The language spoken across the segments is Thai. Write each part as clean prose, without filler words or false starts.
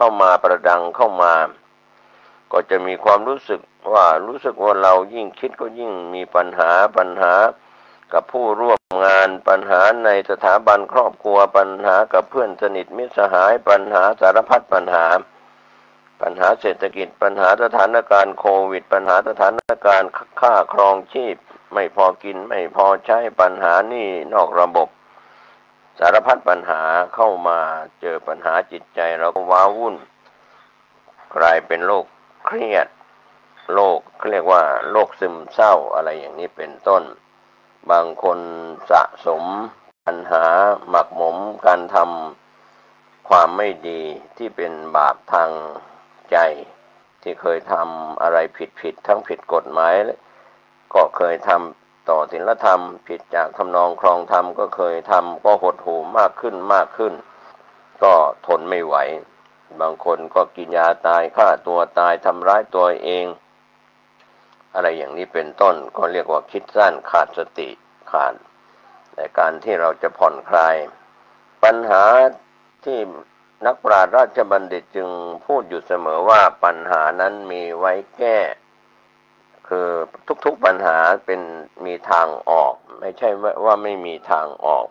เข้ามาประดังเข้ามาก็จะมีความรู้สึกว่าเรายิ่งคิดก็ยิ่งมีปัญหากับผู้ร่วมงานปัญหาในสถาบันครอบครัวปัญหากับเพื่อนสนิทมิตรสหายปัญหาสารพัดปัญหาเศรษฐกิจปัญหาสถานการณ์โควิดปัญหาสถานการณ์ค่าครองชีพไม่พอกินไม่พอใช้ปัญหานี่นอกระบบสารพัดปัญหาเข้ามาเจอปัญหาจิตใจเราก็ว้าวุ่นกลายเป็นโรคเครียดโรคเรียกว่าโรคซึมเศร้าอะไรอย่างนี้เป็นต้นบางคนสะสมปัญหาหมักหมมการทำความไม่ดีที่เป็นบาปทางใจที่เคยทำอะไรผิดทั้งผิดกฎหมายก็เคยทำต่อศีลธรรมผิดจากทำนองครองธรรมก็เคยทำก็หดหู่มากขึ้นก็ทนไม่ไหวบางคนก็กินยาตายฆ่าตัวตายทำร้ายตัวเองอะไรอย่างนี้เป็นต้นก็เรียกว่าคิดสั้นขาดสติขาดแต่การที่เราจะผ่อนคลายปัญหาที่นักปราชญ์ราชบัณฑิตจึงพูดอยู่เสมอว่าปัญหานั้นมีไว้แก้คือทุกปัญหามีทางออกไม่ใช่ว่าไม่มีทางออก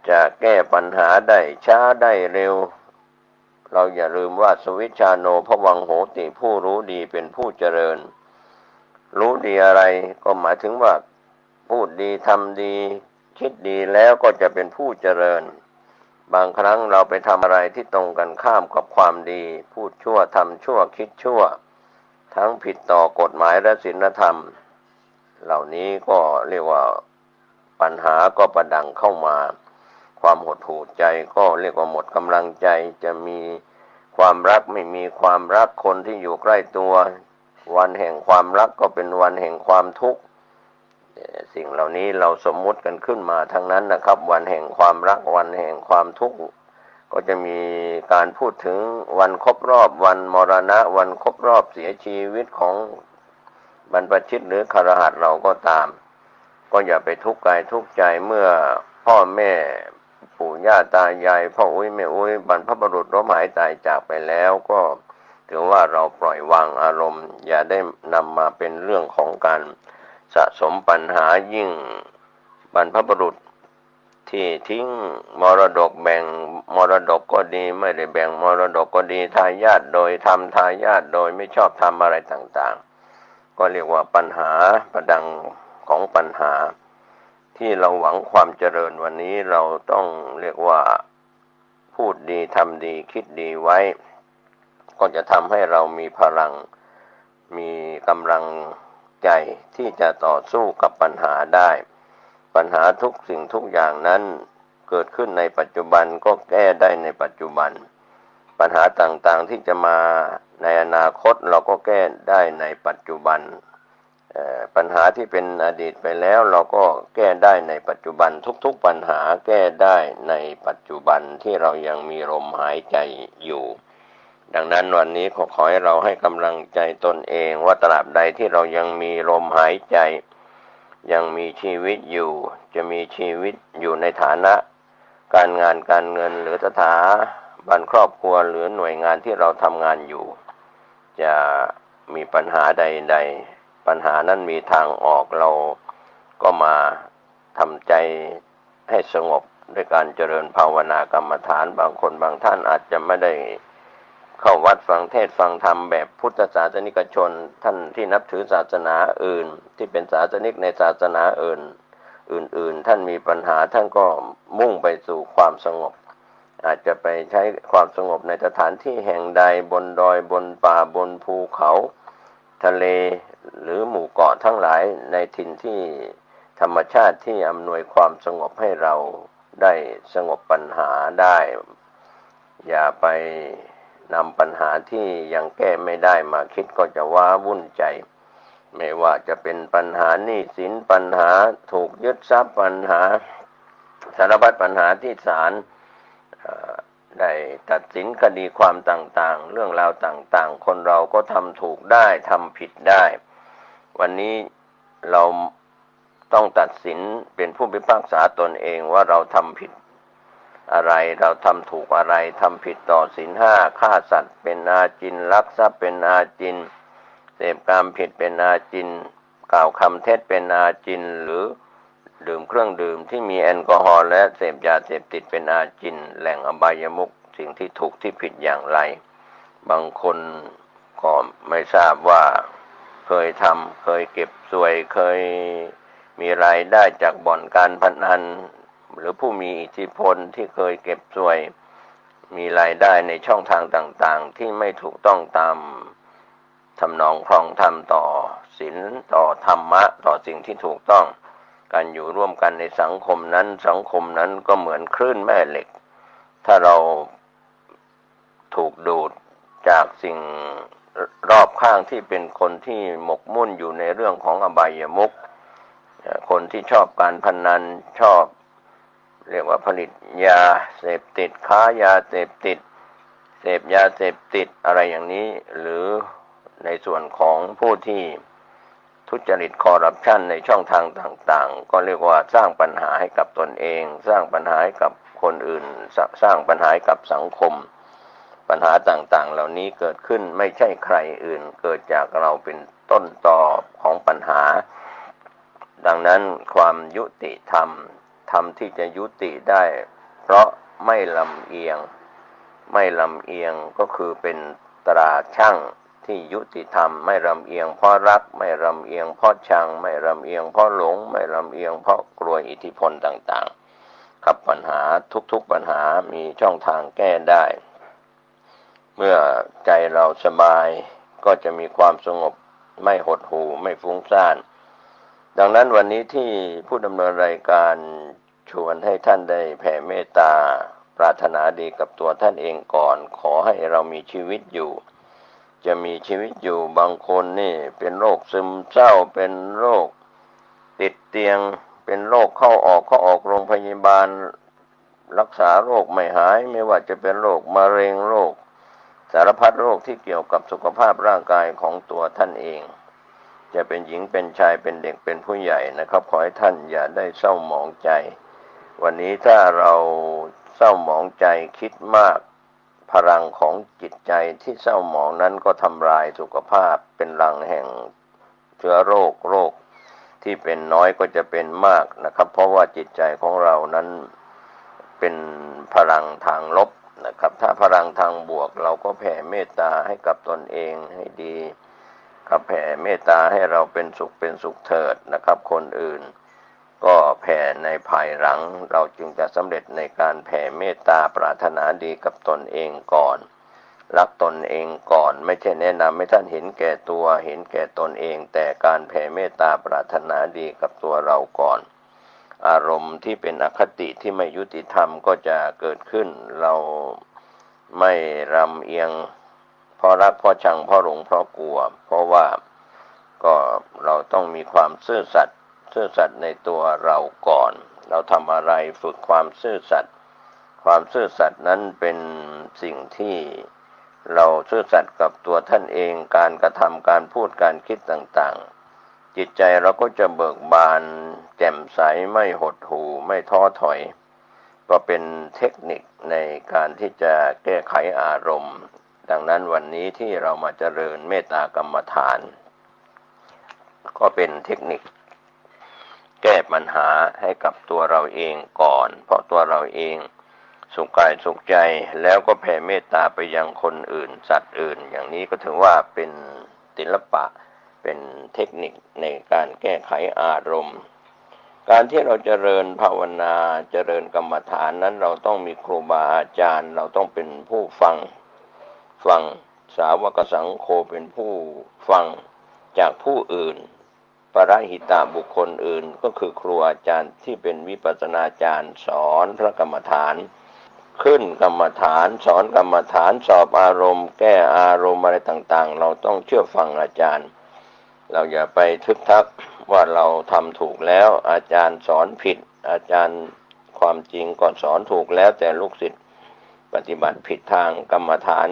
จะแก้ปัญหาได้ช้าได้เร็วเราอย่าลืมว่าสวิชชาโนภวังโหติผู้รู้ดีเป็นผู้เจริญรู้ดีอะไรก็หมายถึงว่าพูดดีทำดีคิดดีแล้วก็จะเป็นผู้เจริญบางครั้งเราไปทำอะไรที่ตรงกันข้ามกับความดีพูดชั่วทำชั่วคิดชั่วทั้งผิดต่อกฎหมายและศีลธรรมเหล่านี้ก็เรียกว่าปัญหาก็ประดังเข้ามาความหดหู่ใจก็เรียกว่าหมดกำลังใจจะมีความรักไม่มีความรักคนที่อยู่ใกล้ตัววันแห่งความรักก็เป็นวันแห่งความทุกข์สิ่งเหล่านี้เราสมมุติกันขึ้นมาทั้งนั้นนะครับวันแห่งความรักวันแห่งความทุกข์ก็จะมีการพูดถึงวันครบรอบวันมรณะวันครบรอบเสียชีวิตของบรรพชิตหรือคฤหัสถ์เราก็ตามก็อย่าไปทุกข์กายทุกข์ใจเมื่อพ่อแม่ปู่ย่าตายายพ่ออุ้ยแม่อุ้ยบรรพบุรุษล้มหายตายจากไปแล้วก็ถือว่าเราปล่อยวางอารมณ์อย่าได้นำมาเป็นเรื่องของการสะสมปัญหายิ่งบรรพบุรุษที่ทิ้งมรดกแบ่งมรดกก็ดีไม่ได้แบ่งมรดกก็ดีทายาทโดยทำทายาทโดยไม่ชอบทำอะไรต่างๆก็เรียกว่าปัญหาประดังของปัญหาที่เราหวังความเจริญวันนี้เราต้องเรียกว่าพูดดีทำดีคิดดีไว้ก็จะทำให้เรามีพลังมีกำลังใจที่จะต่อสู้กับปัญหาได้ปัญหาทุกสิ่งทุกอย่างนั้นเกิดขึ้นในปัจจุบันก็แก้ได้ในปัจจุบันปัญหาต่างๆที่จะมาในอนาคตเราก็แก้ได้ในปัจจุบันปัญหาที่เป็นอดีตไปแล้วเราก็แก้ได้ในปัจจุบันทุกๆปัญหาแก้ได้ในปัจจุบันที่เรายังมีลมหายใจอยู่ดังนั้นวันนี้ขอให้เราให้กำลังใจตนเองว่าตราบใดที่เรายังมีลมหายใจยังมีชีวิตอยู่จะมีชีวิตอยู่ในฐานะการงานการเงินหรือสถาบันครอบครัวหรือหน่วยงานที่เราทำงานอยู่จะมีปัญหาใดๆปัญหานั้นมีทางออกเราก็มาทำใจให้สงบด้วยการเจริญภาวนากรรมฐานบางคนบางท่านอาจจะไม่ได้เข้าวัดฟังเทศน์ฟังธรรมแบบพุทธศาสนิกชนท่านที่นับถือศาสนาอื่นที่เป็นศาสนิกในศาสนาอื่นท่านมีปัญหาท่านก็มุ่งไปสู่ความสงบอาจจะไปใช้ความสงบในสถานที่แห่งใดบนดอยบนป่าบนภูเขาทะเลหรือหมู่เกาะทั้งหลายในถิ่นที่ธรรมชาติที่อำนวยความสงบให้เราได้สงบปัญหาได้อย่าไปนำปัญหาที่ยังแก้ไม่ได้มาคิดก็จะว้าวุ่นใจไม่ว่าจะเป็นปัญหาหนี้สินปัญหาถูกยึดทรัพย์ปัญหาสารพัดปัญหาที่ศาลได้ตัดสินคดีความต่างๆเรื่องราวต่างๆคนเราก็ทำถูกได้ทำผิดได้วันนี้เราต้องตัดสินเป็นผู้พิพากษาตนเองว่าเราทำผิด อะไรเราทำถูกอะไรทำผิดต่อศีลห้าฆ่าสัตว์เป็นอาจินลักทรัพย์เป็นอาจินเสพกามผิดเป็นอาจินกล่าวคำเท็จเป็นอาจินหรือดื่มเครื่องดื่มที่มีแอลกอฮอล์และเสพยาเสพติดเป็นอาจินแหล่งอบายมุขสิ่งที่ถูกที่ผิดอย่างไรบางคนก็ไม่ทราบว่าเคยเก็บสวยเคยมีรายได้จากบ่อนการพนันหรือผู้มีอิทธิพลที่เคยเก็บสวยมีรายได้ในช่องทางต่างๆที่ไม่ถูกต้องตามทำนองครองธรรมต่อศีลต่อธรรมะต่อสิ่งที่ถูกต้องการอยู่ร่วมกันในสังคมนั้นก็เหมือนคลื่นแม่เหล็กถ้าเราถูกดูดจากสิ่งรอบข้างที่เป็นคนที่หมกมุ่นอยู่ในเรื่องของอบายมุขคนที่ชอบการพนันชอบเรียกว่าผลิตยาเสพติดค้ายาเสพติดเสพยาเสพติดอะไรอย่างนี้หรือในส่วนของผู้ที่ทุจริตคอร์รัปชันในช่องทางต่างๆก็เรียกว่าสร้างปัญหาให้กับตนเองสร้างปัญหาให้กับคนอื่นสร้างปัญหาให้กับสังคมปัญหาต่างๆเหล่านี้เกิดขึ้นไม่ใช่ใครอื่นเกิดจากเราเป็นต้นตอของปัญหาดังนั้นความยุติธรรมที่จะยุติได้เพราะไม่ลำเอียงก็คือเป็นตราชั่งที่ยุติธรรมไม่ลำเอียงเพราะรักไม่ลำเอียงเพราะชังไม่ลำเอียงเพราะหลงไม่ลำเอียงเพราะกลัวอิทธิพลต่างๆครับปัญหาทุกปัญหามีช่องทางแก้ได้เมื่อใจเราสบายก็จะมีความสงบไม่หดหู่ไม่ฟุ้งซ่านดังนั้นวันนี้ที่ผู้ดำเนินรายการชวนให้ท่านได้แผ่เมตตาปรารถนาดีกับตัวท่านเองก่อนขอให้เรามีชีวิตอยู่จะมีชีวิตอยู่บางคนนี่เป็นโรคซึมเศร้าเป็นโรคติดเตียงเป็นโรคเข้าออกโรงพยาบาลรักษาโรคไม่หายไม่ว่าจะเป็นโรคมะเร็งโรคสารพัดโรคที่เกี่ยวกับสุขภาพร่างกายของตัวท่านเองจะเป็นหญิงเป็นชายเป็นเด็กเป็นผู้ใหญ่นะครับขอให้ท่านอย่าได้เศร้าหมองใจวันนี้ถ้าเราเศร้าหมองใจคิดมากพลังของจิตใจที่เศร้าหมองนั้นก็ทำลายสุขภาพเป็นรังแห่งเชื้อโรคที่เป็นน้อยก็จะเป็นมากนะครับเพราะว่าจิตใจของเรานั้นเป็นพลังทางลบนะครับถ้าพลังทางบวกเราก็แผ่เมตตาให้กับตนเองให้ดีครับแผ่เมตตาให้เราเป็นสุขเถิดนะครับคนอื่นก็แผ่ในภายหลังเราจึงจะสำเร็จในการแผ่เมตตาปรารถนาดีกับตนเองก่อนรักตนเองก่อนไม่ใช่แนะนำให้ท่านเห็นแก่ตัวเห็นแก่ตนเองแต่การแผ่เมตตาปรารถนาดีกับตัวเราก่อนอารมณ์ที่เป็นอคติที่ไม่ยุติธรรมก็จะเกิดขึ้นเราไม่รำเอียงเพราะรักเพราะชังเพราะหลงเพราะกลัวเพราะว่าก็เราต้องมีความซื่อสัตย์ในตัวเราก่อนเราทำอะไรฝึกความซื่อสัตย์นั้นเป็นสิ่งที่เราซื่อสัตย์กับตัวท่านเองการกระทำการพูดการคิดต่างๆจิตใจเราก็จะเบิกบานแจ่มใสไม่หดหู่ไม่ท้อถอยก็เป็นเทคนิคในการที่จะแก้ไขอารมณ์ดังนั้นวันนี้ที่เรามาเจริญเมตตากรรมฐานก็เป็นเทคนิคแก้ปัญหาให้กับตัวเราเองก่อนเพราะตัวเราเองสุขกายสุขใจแล้วก็แผ่เมตตาไปยังคนอื่นสัตว์อื่นอย่างนี้ก็ถือว่าเป็นศิลปะเป็นเทคนิคในการแก้ไขอารมณ์การที่เราเจริญภาวนาเจริญกรรมฐานนั้นเราต้องมีครูบาอาจารย์เราต้องเป็นผู้ฟังสาวกสังโฆเป็นผู้ฟังจากผู้อื่นปรหิตะบุคคลอื่นก็คือครูอาจารย์ที่เป็นวิปัสสนาจารย์สอนพระกรรมฐานขึ้นกรรมฐานสอนกรรมฐานสอบอารมณ์แก้อารมณ์อะไรต่างๆเราต้องเชื่อฟังอาจารย์เราอย่าไปทึกทักว่าเราทำถูกแล้วอาจารย์สอนผิดอาจารย์ความจริงก่อนสอนถูกแล้วแต่ลูกศิษย์ปฏิบัติผิดทางกรรมฐาน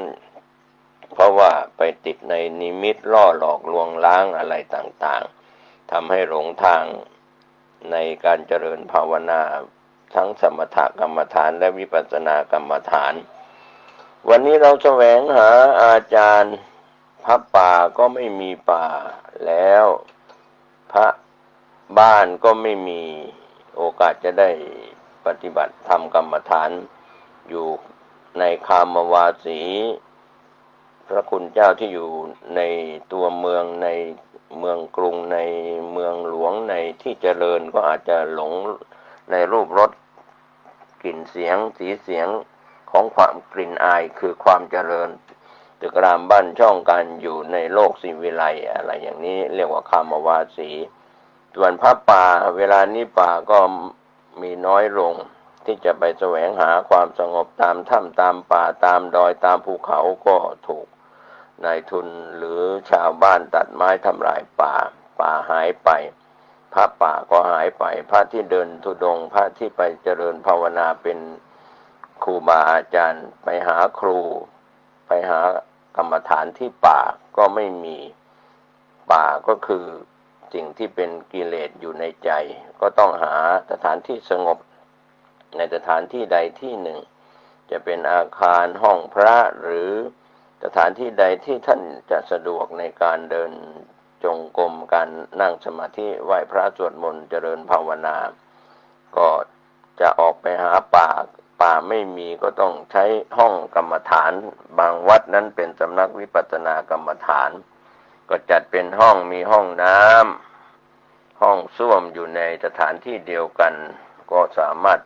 เพราะว่าไปติดในนิมิตล่อหลอกลวงล้างอะไรต่างๆทำให้หลงทางในการเจริญภาวนา ทั้งสมถกรรมฐานและวิปัสสนากรรมฐานวันนี้เราแสวงหาอาจารย์พระป่าก็ไม่มีป่าแล้วพระบ้านก็ไม่มีโอกาสจะได้ปฏิบัติธรรมกรรมฐานอยู่ในคามวาสีพระคุณเจ้าที่อยู่ในตัวเมืองในเมืองกรุงในเมืองหลวงในที่เจริญก็อาจจะหลงในรูปรสกลิ่นเสียงสีเสียงของความกลิ่นอายคือความเจริญตึกรามบ้านช่องการอยู่ในโลกสิวิไลอะไรอย่างนี้เรียกว่าคามวาสีส่วนพระป่าเวลานี้ป่าก็มีน้อยลงที่จะไปแสวงหาความสงบตามถ้ำตามป่าตามดอยตามภูเขาก็ถูกนายทุนหรือชาวบ้านตัดไม้ทำลายป่าหายไปพระป่าก็หายไปพระที่เดินธุดงค์พระที่ไปเจริญภาวนาเป็นครูบาอาจารย์ไปหาครูไปหากรรมฐานที่ป่าก็ไม่มีป่าก็คือสิ่งที่เป็นกิเลสอยู่ในใจก็ต้องหาสถานที่สงบในสถานที่ใดที่หนึ่งจะเป็นอาคารห้องพระหรือสถานที่ใดที่ท่านจะสะดวกในการเดินจงกรมการนั่งสมาธิไหว้พระสวดมนต์เจริญภาวนาก็จะออกไปหาป่าไม่มีก็ต้องใช้ห้องกรรมฐานบางวัดนั้นเป็นสำนักวิปัสสนากรรมฐานก็จัดเป็นห้องมีห้องน้ำห้องส้วมอยู่ในสถานที่เดียวกันก็สามารถ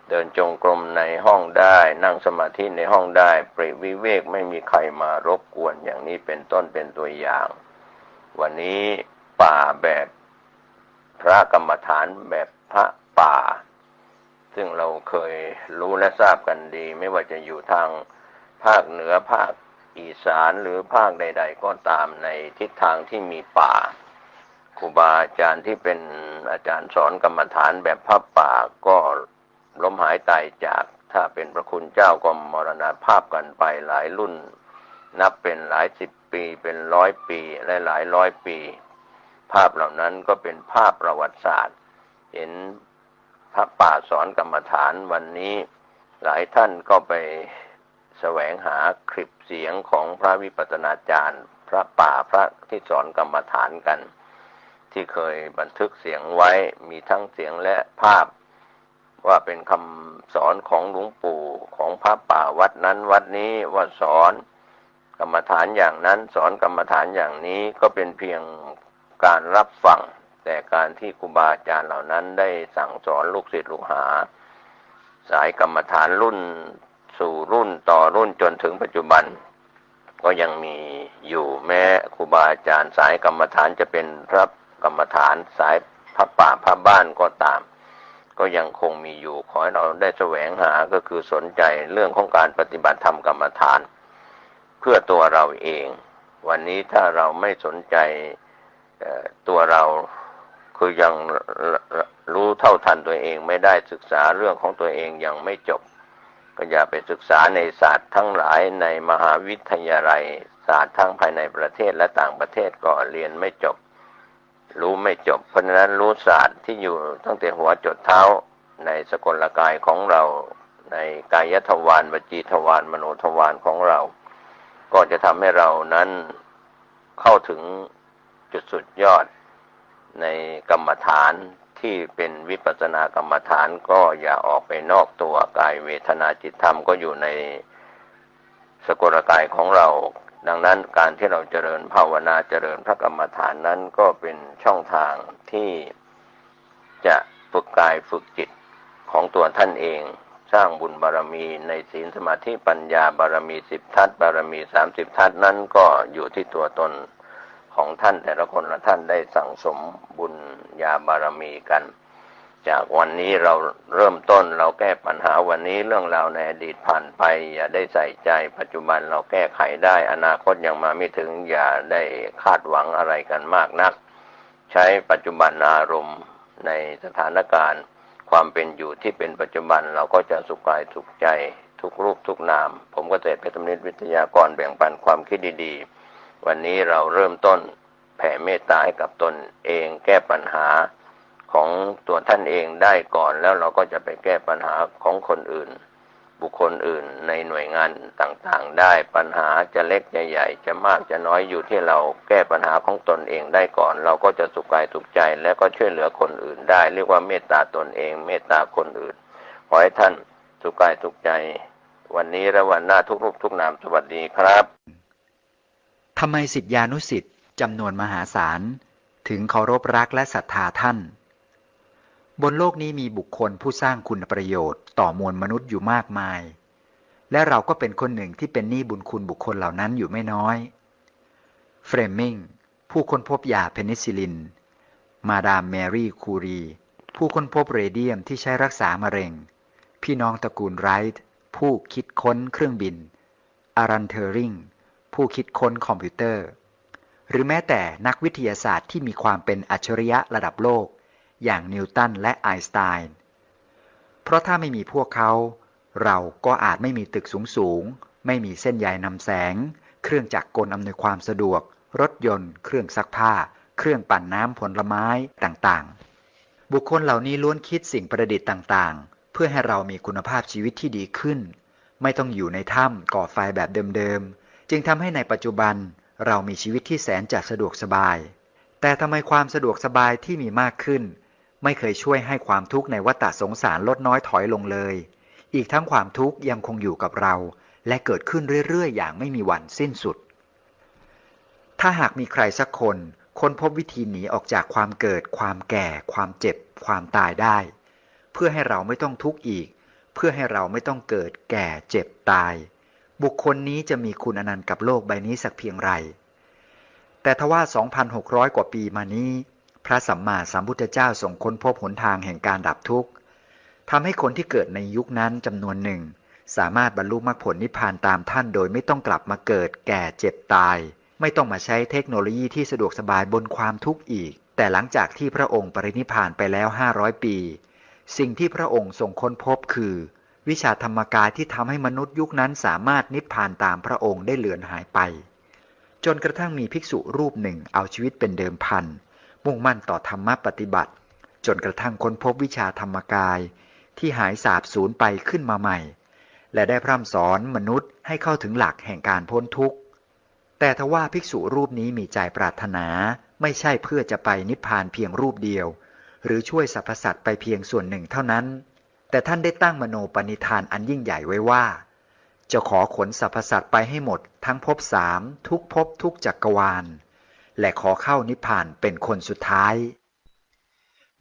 เดินจงกรมในห้องได้นั่งสมาธิในห้องได้ปริวิเวกไม่มีใครมารบกวนอย่างนี้เป็นต้นเป็นตัวอย่างวันนี้ป่าแบบพระกรรมฐานแบบพระป่าซึ่งเราเคยรู้และทราบกันดีไม่ว่าจะอยู่ทางภาคเหนือภาคอีสานหรือภาคใดๆก็ตามในทิศทางที่มีป่าครูบาอาจารย์ที่เป็นอาจารย์สอนกรรมฐานแบบพระป่าก็ล้มหายตายจากถ้าเป็นพระคุณเจ้าก็มรณภาพกันไปหลายรุ่นนับเป็นหลายสิบปีเป็น100 ปีและหลายร้อยปีภาพเหล่านั้นก็เป็นภาพประวัติศาสตร์เห็นพระป่าสอนกรรมฐานวันนี้หลายท่านก็ไปแสวงหาคลิปเสียงของพระวิปัสสนาจารย์พระป่าพระที่สอนกรรมฐานกันที่เคยบันทึกเสียงไว้มีทั้งเสียงและภาพว่าเป็นคำสอนของหลวงปู่ของพระป่าวัดนั้นวัดนี้ว่าสอนกรรมฐานอย่างนั้นสอนกรรมฐานอย่างนี้ก็เป็นเพียงการรับฟังแต่การที่ครูบาอาจารย์เหล่านั้นได้สั่งสอนลูกศิษย์ลูกหาสายกรรมฐานรุ่นสู่รุ่นต่อรุ่นจนถึงปัจจุบันก็ยังมีอยู่แม้ครูบาอาจารย์สายกรรมฐานจะเป็นพระกรรมฐานสายพระป่าพระบ้านก็ตามก็ยังคงมีอยู่ขอให้เราได้แสวงหาก็คือสนใจเรื่องของการปฏิบัติธรรมกรรมฐานเพื่อตัวเราเองวันนี้ถ้าเราไม่สนใจตัวเราคือยังรู้เท่าทันตัวเองไม่ได้ศึกษาเรื่องของตัวเองยังไม่จบก็อย่าไปศึกษาในศาสตร์ทั้งหลายในมหาวิทยาลัยศาสตร์ทั้งภายในประเทศและต่างประเทศก็เรียนไม่จบรู้ไม่จบเพราะฉะนั้นรู้ศาสตร์ที่อยู่ตั้งแต่หัวจดเท้าในสกลกายของเราในกายทวารวจีทวารมโนทวารของเราก็จะทำให้เรานั้นเข้าถึงจุดสุดยอดในกรรมฐานที่เป็นวิปัสสนากรรมฐานก็อย่าออกไปนอกตัวกายเวทนาจิตธรรมก็อยู่ในสกลกายของเราดังนั้นการที่เราเจริญภาวนาเจริญพระกรรมฐานนั้นก็เป็นช่องทางที่จะฝึกกายฝึกจิตของตัวท่านเองสร้างบุญบารมีในศีลสมาธิปัญญาบารมี10 ทัศบารมี30 ทัศนั้นก็อยู่ที่ตัวตนของท่านแต่ละคนละท่านได้สั่งสมบุญญาบารมีกันจากวันนี้เราเริ่มต้นเราแก้ปัญหาวันนี้เรื่องราวในอดีตผ่านไปอย่าได้ใส่ใจปัจจุบันเราแก้ไขได้อนาคตยังมาไม่ถึงอย่าได้คาดหวังอะไรกันมากนักใช้ปัจจุบันอารมณ์ในสถานการณ์ความเป็นอยู่ที่เป็นปัจจุบันเราก็จะสุขกายสุขใจทุกรูปทุกนามผมเกษตรเพชรธรรมนิตวิทยากรแบ่งปันความคิดดีๆวันนี้เราเริ่มต้นแผ่เมตตาให้กับตนเองแก้ปัญหา ของตัวท่านเองได้ก่อนแล้วเราก็จะไปแก้ปัญหาของคนอื่นบุคคลอื่นในหน่วยงานต่างๆได้ปัญหาจะเล็กจะใหญ่จะมากจะน้อยอยู่ที่เราแก้ปัญหาของตนเองได้ก่อนเราก็จะสุขกายสุขใจและก็ช่วยเหลือคนอื่นได้เรียกว่าเมตตาตนเองเมตตาคนอื่นขอให้ท่านสุขกายสุขใจวันนี้และวันหน้าทุกรูปทุกนามสวัสดีครับทำไมศิษยานุศิษย์จำนวนมหาศาลถึงเคารพรักและศรัทธาท่านบนโลกนี้มีบุคคลผู้สร้างคุณประโยชน์ต่อมวลมนุษย์อยู่มากมายและเราก็เป็นคนหนึ่งที่เป็นหนี้บุญคุณบุคคลเหล่านั้นอยู่ไม่น้อยเฟรมิงผู้ค้นพบยาเพนิซิลลินมาดามแมรี่คูรีผู้ค้นพบเรเดียมที่ใช้รักษามะเร็งพี่น้องตระกูลไรท์ผู้คิดค้นเครื่องบินอารันเทอริงผู้คิดค้นคอมพิวเตอร์หรือแม้แต่นักวิทยาศาสตร์ที่มีความเป็นอัจฉริยะระดับโลกอย่างนิวตันและไอน์สไตน์เพราะถ้าไม่มีพวกเขาเราก็อาจไม่มีตึกสูงๆไม่มีเส้นใยนำแสงเครื่องจักรกลอำนวยความสะดวกรถยนต์เครื่องซักผ้าเครื่องปั่นน้ำผลไม้ต่างๆบุคคลเหล่านี้ล้วนคิดสิ่งประดิษฐ์ต่างๆเพื่อให้เรามีคุณภาพชีวิตที่ดีขึ้นไม่ต้องอยู่ในถ้ำก่อไฟแบบเดิมๆจึงทำให้ในปัจจุบันเรามีชีวิตที่แสนจะสะดวกสบายแต่ทำไมความสะดวกสบายที่มีมากขึ้นไม่เคยช่วยให้ความทุกข์ในวัฏสงสารลดน้อยถอยลงเลยอีกทั้งความทุกข์ยังคงอยู่กับเราและเกิดขึ้นเรื่อยๆอย่างไม่มีวันสิ้นสุดถ้าหากมีใครสักคนค้นพบวิธีหนีออกจากความเกิดความแก่ความเจ็บความตายได้เพื่อให้เราไม่ต้องทุกข์อีกเพื่อให้เราไม่ต้องเกิดแก่เจ็บตายบุคคลนี้จะมีคุณอนันต์กับโลกใบนี้สักเพียงไรแต่ทว่า 2,600 กว่าปีมานี้พระสัมมาสัมพุทธเจ้าทรงค้นพบหนทางแห่งการดับทุกข์ทำให้คนที่เกิดในยุคนั้นจำนวนหนึ่งสามารถบรรลุมรรคผลนิพพานตามท่านโดยไม่ต้องกลับมาเกิดแก่เจ็บตายไม่ต้องมาใช้เทคโนโลยีที่สะดวกสบายบนความทุกข์อีกแต่หลังจากที่พระองค์ปรินิพพานไปแล้ว500 ปีสิ่งที่พระองค์ทรงค้นพบคือวิชาธรรมกายที่ทำให้มนุษย์ยุคนั้นสามารถนิพพานตามพระองค์ได้เลือนหายไปจนกระทั่งมีภิกษุรูปหนึ่งเอาชีวิตเป็นเดิมพันมุ่งมั่นต่อธรรมปฏิบัติจนกระทั่งค้นพบวิชาธรรมกายที่หายสาบสูญไปขึ้นมาใหม่และได้พร่ำสอนมนุษย์ให้เข้าถึงหลักแห่งการพ้นทุกข์แต่ทว่าภิกษุรูปนี้มีใจปรารถนาไม่ใช่เพื่อจะไปนิพพานเพียงรูปเดียวหรือช่วยสรรพสัตว์ไปเพียงส่วนหนึ่งเท่านั้นแต่ท่านได้ตั้งมโนปณิธานอันยิ่งใหญ่ไว้ว่าจะขอขนสรรพสัตว์ไปให้หมดทั้งภพ3ทุกภพทุกจักรวาลและขอเข้านิพพานเป็นคนสุดท้าย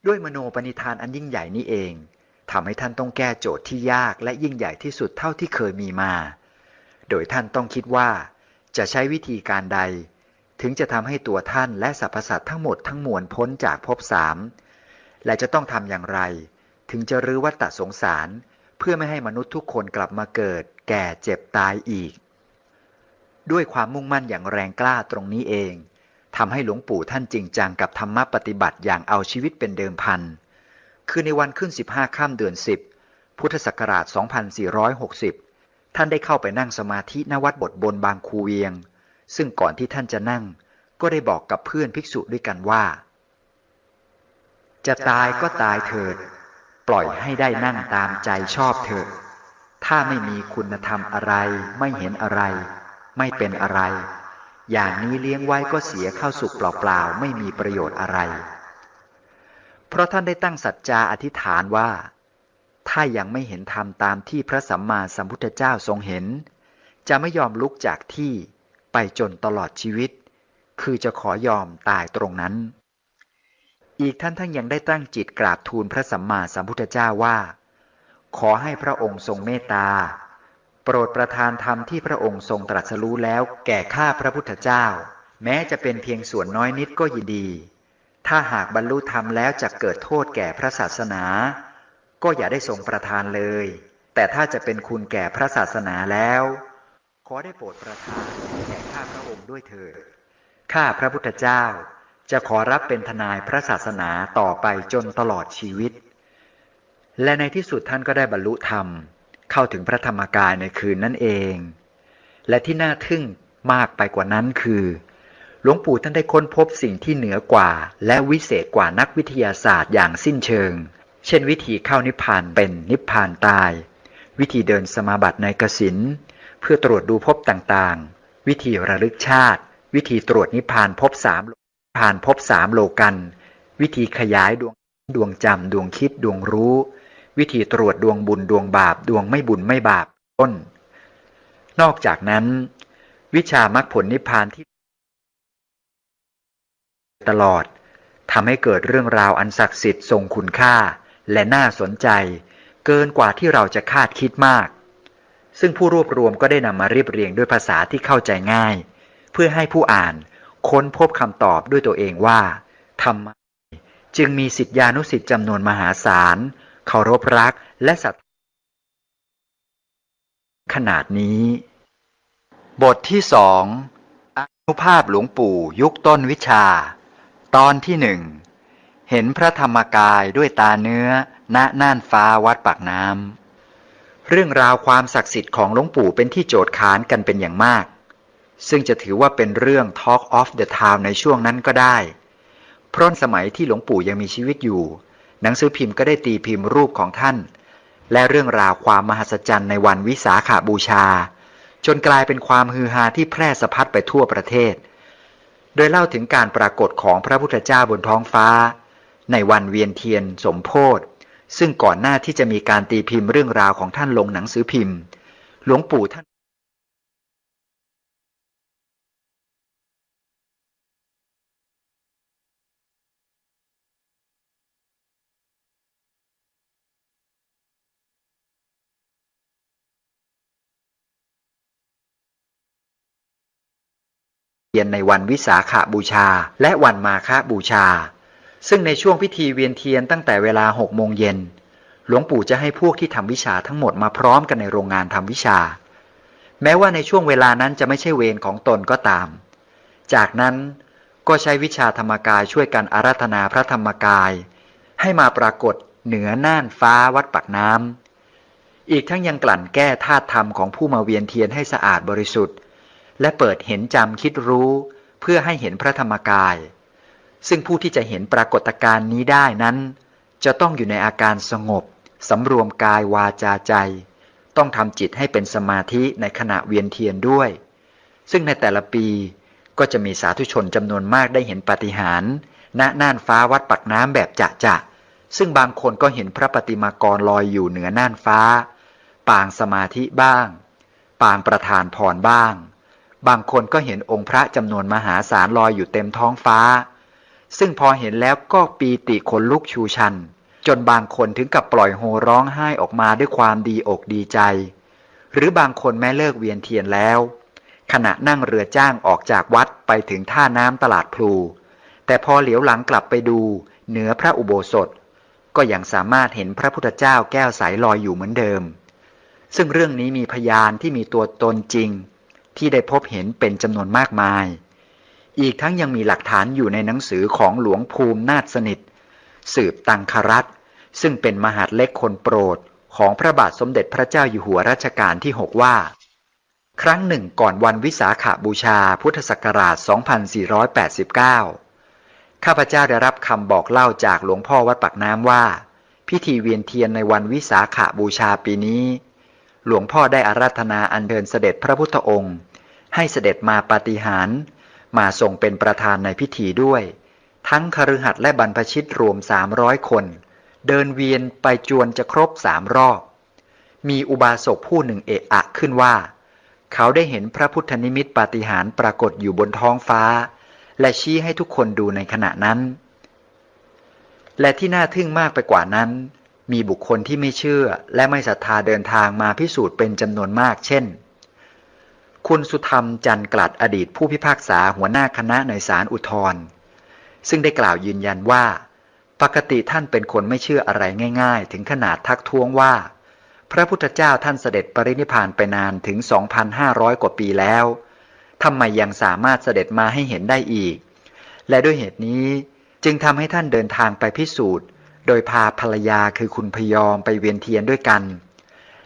ด้วยมโนปณิธานอันยิ่งใหญ่นี้เองทำให้ท่านต้องแก้โจทย์ที่ยากและยิ่งใหญ่ที่สุดเท่าที่เคยมีมาโดยท่านต้องคิดว่าจะใช้วิธีการใดถึงจะทำให้ตัวท่านและสรรพสัตว์ทั้งหมดทั้งมวลพ้นจากภพ3และจะต้องทำอย่างไรถึงจะรื้อวัฏสงสารเพื่อไม่ให้มนุษย์ทุกคนกลับมาเกิดแก่เจ็บตายอีกด้วยความมุ่งมั่นอย่างแรงกล้าตรงนี้เองทำให้หลวงปู่ท่านจริงจังกับธรรมปฏิบัติอย่างเอาชีวิตเป็นเดิมพันคือในวันขึ้น15 ค่ำเดือน10พุทธศักราช 2460ท่านได้เข้าไปนั่งสมาธิณวัดบทบนบางคูเวียงซึ่งก่อนที่ท่านจะนั่งก็ได้บอกกับเพื่อนภิกษุด้วยกันว่าจะตายก็ตายเถิดปล่อยให้ได้นั่งตามใจชอบเถิดถ้าไม่มีคุณธรรมอะไรไม่เห็นอะไรไม่เป็นอะไรอย่างนี้เลี้ยงไว้ก็เสียเข้าสุกเปล่าๆไม่มีประโยชน์อะไรเพราะท่านได้ตั้งสัจจาอธิษฐานว่าถ้ายังไม่เห็นธรรมตามที่พระสัมมาสัมพุทธเจ้าทรงเห็นจะไม่ยอมลุกจากที่ไปจนตลอดชีวิตคือจะขอยอมตายตรงนั้นอีกท่านยังได้ตั้งจิตกราบทูลพระสัมมาสัมพุทธเจ้าว่าขอให้พระองค์ทรงเมตตาโปรดประทานธรรมที่พระองค์ทรงตรัสรู้แล้วแก่ข้าพระพุทธเจ้าแม้จะเป็นเพียงส่วนน้อยนิดก็ยินดีถ้าหากบรรลุธรรมแล้วจะเกิดโทษแก่พระศาสนาก็อย่าได้ทรงประทานเลยแต่ถ้าจะเป็นคุณแก่พระศาสนาแล้วขอได้โปรดประทานแก่ข้าพระองค์ด้วยเถิดข้าพระพุทธเจ้าจะขอรับเป็นทนายพระศาสนาต่อไปจนตลอดชีวิตและในที่สุดท่านก็ได้บรรลุธรรมเข้าถึงพระธรรมกายในคืนนั้นเองและที่น่าทึ่งมากไปกว่านั้นคือ หลวงปู่ท่านได้ค้นพบสิ่งที่เหนือกว่าและวิเศษกว่านักวิทยาศาสตร์อย่างสิ้นเชิงเช่นวิธีเข้านิพพานเป็นนิพพานตายวิธีเดินสมาบัติในกสิณเพื่อตรวจดูภพต่างๆวิธีระลึกชาติวิธีตรวจนิพพานภพสามโลกันวิธีขยายดวงจำดวงคิดดวงรู้วิธีตรวจดวงบุญดวงบาปดวงไม่บุญไม่บาปต้นนอกจากนั้นวิชามรรคผลนิพพานที่ตลอดทำให้เกิดเรื่องราวอันศักดิ์สิทธิ์ทรงคุณค่าและน่าสนใจเกินกว่าที่เราจะคาดคิดมากซึ่งผู้รวบรวมก็ได้นำมาเรียบเรียงด้วยภาษาที่เข้าใจง่ายเพื่อให้ผู้อ่านค้นพบคำตอบด้วยตัวเองว่าทำไมจึงมีศิษยานุศิษย์จำนวนมหาศาลเคารพรักและศรัทธาขนาดนี้บทที่สองอนุภาพหลวงปู่ยุคต้นวิชาตอนที่หนึ่งเห็นพระธรรมกายด้วยตาเนื้อณน่านฟ้าวัดปากน้ำเรื่องราวความศักดิ์สิทธิ์ของหลวงปู่เป็นที่โจทย์ค้านกันเป็นอย่างมากซึ่งจะถือว่าเป็นเรื่อง Talk of the Town ในช่วงนั้นก็ได้เพราะสมัยที่หลวงปู่ยังมีชีวิตอยู่หนังสือพิมพ์ก็ได้ตีพิมพ์รูปของท่านและเรื่องราวความมหัศจรรย์ในวันวิสาขบูชาจนกลายเป็นความฮือฮาที่แพร่สะพัดไปทั่วประเทศโดยเล่าถึงการปรากฏของพระพุทธเจ้าบนท้องฟ้าในวันเวียนเทียนสมโภชซึ่งก่อนหน้าที่จะมีการตีพิมพ์เรื่องราวของท่านลงหนังสือพิมพ์หลวงปู่ท่านเวียนในวันวิสาขบูชาและวันมาฆบูชาซึ่งในช่วงพิธีเวียนเทียนตั้งแต่เวลา6 โมงเย็นหลวงปู่จะให้พวกที่ทำวิชาทั้งหมดมาพร้อมกันในโรงงานทำวิชาแม้ว่าในช่วงเวลานั้นจะไม่ใช่เวรของตนก็ตามจากนั้นก็ใช้วิชาธรรมกายช่วยกันอาราธนาพระธรรมกายให้มาปรากฏเหนือน่านฟ้าวัดปากน้ำอีกทั้งยังกลั่นแก้ธาตุธรรมของผู้มาเวียนเทียนให้สะอาดบริสุทธิ์และเปิดเห็นจำคิดรู้เพื่อให้เห็นพระธรรมกายซึ่งผู้ที่จะเห็นปรากฏการณ์นี้ได้นั้นจะต้องอยู่ในอาการสงบสำรวมกายวาจาใจต้องทำจิตให้เป็นสมาธิในขณะเวียนเทียนด้วยซึ่งในแต่ละปีก็จะมีสาธุชนจำนวนมากได้เห็นปาฏิหาริย์ณน่านฟ้าวัดปากน้ำแบบจะซึ่งบางคนก็เห็นพระปฏิมากรลอยอยู่เหนือน่านฟ้าปางสมาธิบ้างปางประธานพรบ้างบางคนก็เห็นองค์พระจำนวนมหาศาลลอยอยู่เต็มท้องฟ้าซึ่งพอเห็นแล้วก็ปีติขนลุกชูชันจนบางคนถึงกับปล่อยโฮร้องไห้ออกมาด้วยความดีอกดีใจหรือบางคนแม้เลิกเวียนเทียนแล้วขณะนั่งเรือจ้างออกจากวัดไปถึงท่าน้ำตลาดพลูแต่พอเหลียวหลังกลับไปดูเหนือพระอุโบสถก็ยังสามารถเห็นพระพุทธเจ้าแก้วใสลอยอยู่เหมือนเดิมซึ่งเรื่องนี้มีพยานที่มีตัวตนจริงที่ได้พบเห็นเป็นจำนวนมากมายอีกทั้งยังมีหลักฐานอยู่ในหนังสือของหลวงภูมินาถสนิทสืบตังครัตน์ซึ่งเป็นมหาดเล็กคนโปรดของพระบาทสมเด็จพระเจ้าอยู่หัวรัชกาลที่6ว่าครั้งหนึ่งก่อนวันวิสาขบูชาพุทธศักราช 2489 ข้าพเจ้าได้รับคำบอกเล่าจากหลวงพ่อวัดปากน้ำว่าพิธีเวียนเทียนในวันวิสาขบูชาปีนี้หลวงพ่อได้อาราธนาอัญเชิญเสด็จพระพุทธองค์ให้เสด็จมาปาฏิหาริย์มาทรงเป็นประธานในพิธีด้วยทั้งคฤหัสถ์และบรรพชิตรวม300 คนเดินเวียนไปจวนจะครบ3 รอบมีอุบาสกผู้หนึ่งเอะอะขึ้นว่าเขาได้เห็นพระพุทธนิมิตปาฏิหาริย์ปรากฏอยู่บนท้องฟ้าและชี้ให้ทุกคนดูในขณะนั้นและที่น่าทึ่งมากไปกว่านั้นมีบุคคลที่ไม่เชื่อและไม่ศรัทธาเดินทางมาพิสูจน์เป็นจำนวนมากเช่นคุณสุธรรมจันกลัดอดีตผู้พิพากษาหัวหน้าคณะในศาลอุทธรณ์ซึ่งได้กล่าวยืนยันว่าปกติท่านเป็นคนไม่เชื่ออะไรง่ายๆถึงขนาดทักท้วงว่าพระพุทธเจ้าท่านเสด็จปรินิพพานไปนานถึง 2,500 กว่าปีแล้วทำไมยังสามารถเสด็จมาให้เห็นได้อีกและด้วยเหตุนี้จึงทำให้ท่านเดินทางไปพิสูจน์โดยพาภรรยาคือคุณพยอมไปเวียนเทียนด้วยกัน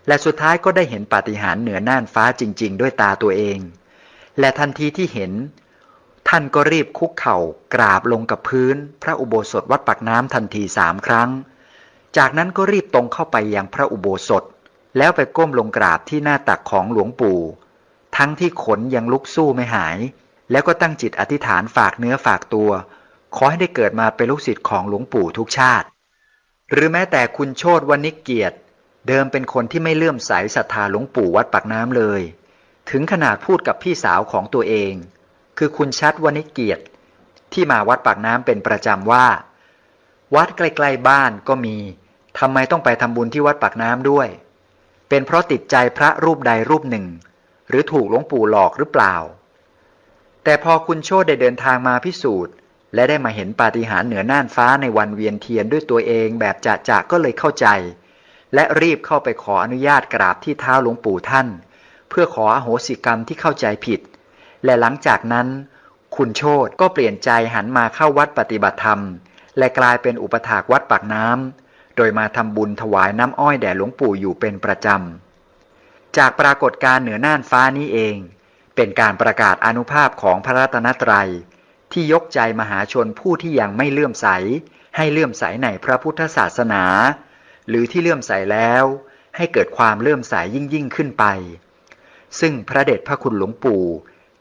และสุดท้ายก็ได้เห็นปาฏิหาริย์เหนือน่านฟ้าจริงๆด้วยตาตัวเองและทันทีที่เห็น ท่านก็รีบคุกเข่ากราบลงกับพื้นพระอุโบสถวัดปากน้ำทันที3 ครั้งจากนั้นก็รีบตรงเข้าไปยังพระอุโบสถแล้วไปก้มลงกราบที่หน้าตักของหลวงปู่ทั้งที่ขนยังลุกสู้ไม่หายแล้วก็ตั้งจิตอธิษฐานฝากเนื้อฝากตัวขอให้ได้เกิดมาเป็นลูกศิษย์ของหลวงปู่ทุกชาติหรือแม้แต่คุณโชติวณิกเกียรติเดิมเป็นคนที่ไม่เลื่อมใสศรัทธาหลวงปู่วัดปากน้ำเลยถึงขนาดพูดกับพี่สาวของตัวเองคือคุณชัดวณิกเกียรติที่มาวัดปากน้ำเป็นประจำว่าวัดใกล้ๆบ้านก็มีทำไมต้องไปทำบุญที่วัดปากน้ำด้วยเป็นเพราะติดใจพระรูปใดรูปหนึ่งหรือถูกหลวงปู่หลอกหรือเปล่าแต่พอคุณโชติได้เดินทางมาพิสูจน์และได้มาเห็นปาฏิหาริย์เหนือน่านฟ้าในวันเวียนเทียนด้วยตัวเองแบบจะก็เลยเข้าใจและรีบเข้าไปขออนุญาตกราบที่เท้าหลวงปู่ท่านเพื่อขออโหสิกรรมที่เข้าใจผิดและหลังจากนั้นคุณโชติก็เปลี่ยนใจหันมาเข้าวัดปฏิบัติธรรมและกลายเป็นอุปถากวัดปากน้ำโดยมาทำบุญถวายน้ำอ้อยแด่หลวงปู่อยู่เป็นประจำจากปรากฏการณ์เหนือน่านฟ้านี้เองเป็นการประกาศอานุภาพของพระรัตนตรัยที่ยกใจมหาชนผู้ที่ยังไม่เลื่อมใสให้เลื่อมใสในพระพุทธศาสนาหรือที่เลื่อมใสแล้วให้เกิดความเลื่อมใสยิ่งขึ้นไปซึ่งพระเดชพระคุณหลวงปู่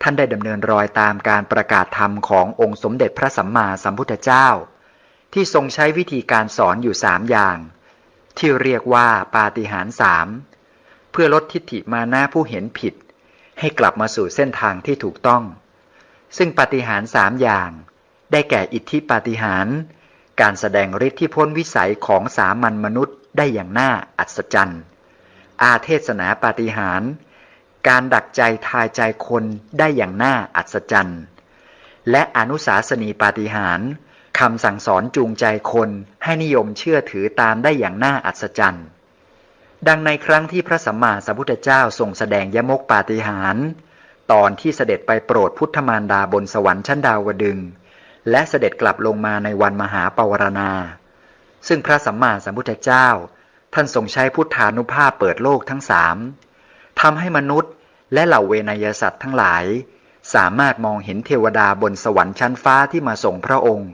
ท่านได้ดำเนินรอยตามการประกาศธรรมขององค์สมเด็จพระสัมมาสัมพุทธเจ้าที่ทรงใช้วิธีการสอนอยู่3 อย่างที่เรียกว่าปาฏิหาริย์3เพื่อลดทิฏฐิมานะผู้เห็นผิดให้กลับมาสู่เส้นทางที่ถูกต้องซึ่งปาฏิหาริย์3 อย่างได้แก่อิทธิปาฏิหาริย์การแสดงฤทธิ์ที่พ้นวิสัยของสามัญมนุษย์ได้อย่างน่าอัศจรรย์อาเทศนาปาฏิหาริย์การดักใจทายใจคนได้อย่างน่าอัศจรรย์และอนุสาสนีปาฏิหาริย์คำสั่งสอนจูงใจคนให้นิยมเชื่อถือตามได้อย่างน่าอัศจรรย์ดังในครั้งที่พระสัมมาสัมพุทธเจ้าทรงแสดงยมกปาฏิหาริย์ตอนที่เสด็จไปโปรดพุทธมารดาบนสวรรค์ชั้นดาวดึงส์และเสด็จกลับลงมาในวันมหาปวารณาซึ่งพระสัมมาสัมพุทธเจ้าท่านทรงใช้พุทธานุภาพเปิดโลกทั้ง3ทำให้มนุษย์และเหล่าเวนยสัตว์ทั้งหลายสามารถมองเห็นเทวดาบนสวรรค์ชั้นฟ้าที่มาส่งพระองค์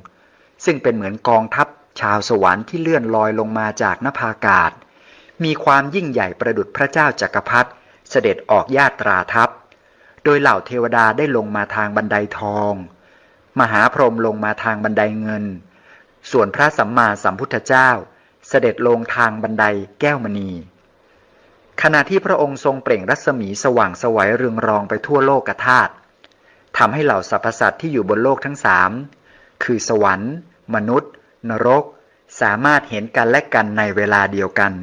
ซึ่งเป็นเหมือนกองทัพชาวสวรรค์ที่เลื่อนลอยลงมาจากนภาอากาศมีความยิ่งใหญ่ประดุจพระเจ้าจักรพรรดิเสด็จออกญาตราทัพโดยเหล่าเทวดาได้ลงมาทางบันไดทองมหาพรหมลงมาทางบันไดเงินส่วนพระสัมมาสัมพุทธเจ้าเสด็จลงทางบันไดแก้วมณีขณะที่พระองค์ทรงเปล่งรัศมีสว่างไสวเรืองรองไปทั่วโลกธาตุทำให้เหล่าสรรพสัตว์ที่อยู่บนโลกทั้ง3คือสวรรค์มนุษย์นรกสามารถเห็นกันและกันในเวลาเดียวกัน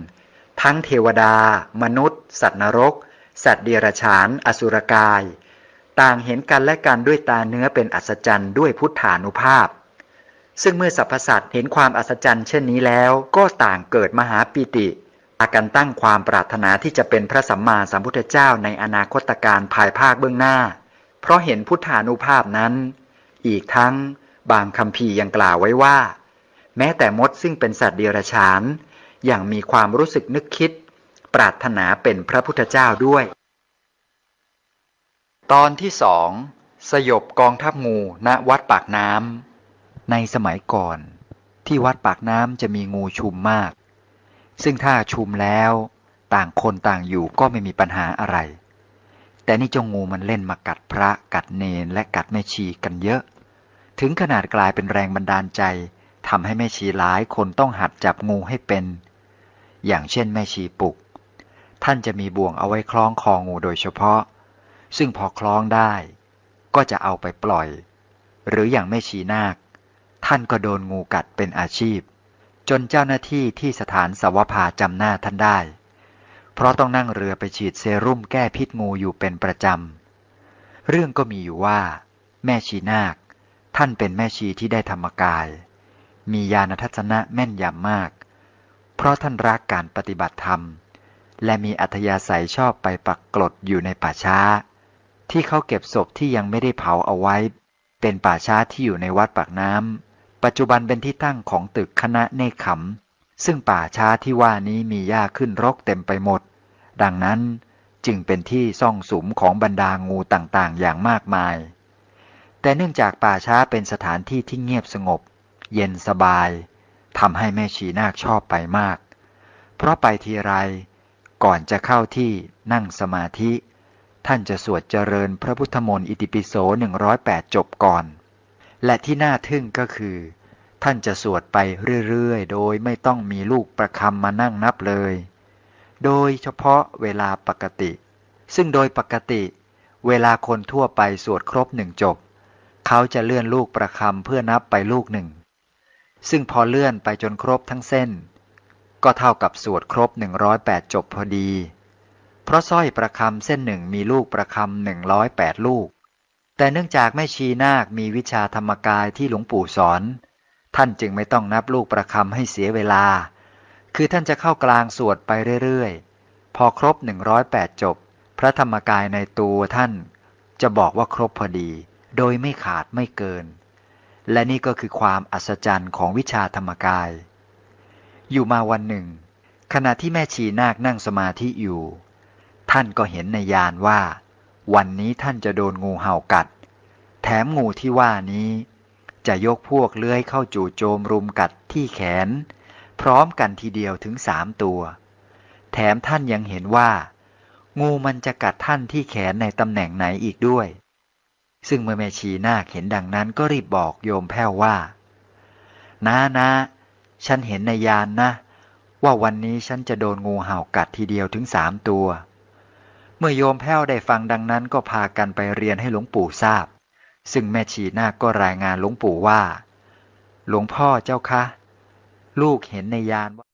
ทั้งเทวดามนุษย์สัตว์นรกสัตว์เดรัจฉานอสุรกายต่างเห็นกันและกันด้วยตาเนื้อเป็นอัศจรรย์ด้วยพุทธานุภาพซึ่งเมื่อสรรพสัตว์เห็นความอัศจรรย์เช่นนี้แล้วก็ต่างเกิดมหาปิติพากันตั้งความปรารถนาที่จะเป็นพระสัมมาสัมพุทธเจ้าในอนาคตการภายภาคเบื้องหน้าเพราะเห็นพุทธานุภาพนั้นอีกทั้งบางคัมภีร์ยังกล่าวไว้ว่าแม้แต่มดซึ่งเป็นสัตว์เดรัจฉานยังมีความรู้สึกนึกคิดปรารถนาเป็นพระพุทธเจ้าด้วยตอนที่2สยบกองทัพงูณวัดปากน้ำในสมัยก่อนที่วัดปากน้ำจะมีงูชุมมากซึ่งถ้าชุมแล้วต่างคนต่างอยู่ก็ไม่มีปัญหาอะไรแต่นี่เจ้างูมันเล่นมากัดพระกัดเนรและกัดแม่ชีกันเยอะถึงขนาดกลายเป็นแรงบันดาลใจทำให้แม่ชีหลายคนต้องหัดจับงูให้เป็นอย่างเช่นแม่ชีปุกท่านจะมีบ่วงเอาไว้คล้องคองูโดยเฉพาะซึ่งพอคล้องได้ก็จะเอาไปปล่อยหรืออย่างแม่ชีนาคท่านก็โดนงูกัดเป็นอาชีพจนเจ้าหน้าที่ที่สถานสวภาจำหน้าท่านได้เพราะต้องนั่งเรือไปฉีดเซรุ่มแก้พิษงูอยู่เป็นประจำเรื่องก็มีอยู่ว่าแม่ชีนาคท่านเป็นแม่ชีที่ได้ธรรมกายมีญาณทัศนะแม่นยำมากเพราะท่านรักการปฏิบัติธรรมและมีอัธยาศัยชอบไปปักกลดอยู่ในป่าช้าที่เขาเก็บศพที่ยังไม่ได้เผาเอาไว้เป็นป่าช้าที่อยู่ในวัดปากน้ำปัจจุบันเป็นที่ตั้งของตึกคณะเนกขำซึ่งป่าช้าที่ว่านี้มีหญ้าขึ้นรกเต็มไปหมดดังนั้นจึงเป็นที่ซ่องสุมของบรรดางูต่างๆอย่างมากมายแ แต่เนื่องจากป่าช้าเป็นสถานที่ที่เงียบสงบเย็นสบายทำให้แม่ชีนาคชอบไปมากเพราะไปทีไรก่อนจะเข้าที่นั่งสมาธิท่านจะสวดเจริญพระพุทธมนต์อิติปิโส108จบก่อนและที่น่าทึ่งก็คือท่านจะสวดไปเรื่อยๆโดยไม่ต้องมีลูกประคำมานั่งนับเลยโดยเฉพาะเวลาปกติซึ่งโดยปกติเวลาคนทั่วไปสวดครบ1จบเขาจะเลื่อนลูกประคำเพื่อนับไปลูกหนึ่งซึ่งพอเลื่อนไปจนครบทั้งเส้นก็เท่ากับสวดครบ108จบพอดีเพราะสร้อยประคำเส้นหนึ่งมีลูกประคำ108ลูกแต่เนื่องจากแม่ชีนาคมีวิชาธรรมกายที่หลวงปู่สอนท่านจึงไม่ต้องนับลูกประคำให้เสียเวลาคือท่านจะเข้ากลางสวดไปเรื่อยๆพอครบ108จบพระธรรมกายในตัวท่านจะบอกว่าครบพอดีโดยไม่ขาดไม่เกินและนี่ก็คือความอัศจรรย์ของวิชาธรรมกายอยู่มาวันหนึ่งขณะที่แม่ชีนาคนั่งสมาธิอยู่ท่านก็เห็นในญาณว่าวันนี้ท่านจะโดนงูเห่ากัดแถมงูที่ว่านี้จะยกพวกเลื้อยเข้าจู่โจมรุมกัดที่แขนพร้อมกันทีเดียวถึง3ตัวแถมท่านยังเห็นว่างูมันจะกัดท่านที่แขนในตำแหน่งไหนอีกด้วยซึ่งเมื่อแม่ชีนาคเห็นดังนั้นก็รีบบอกโยมแพ้วว่านะฉันเห็นในญาณนะว่าวันนี้ฉันจะโดนงูเห่ากัดทีเดียวถึง3ตัวเมื่อโยมแพ้วได้ฟังดังนั้นก็พากันไปเรียนให้หลวงปู่ทราบซึ่งแม่ชีนาคก็รายงานหลวงปู่ว่าหลวงพ่อเจ้าคะลูกเห็นในญาณว่า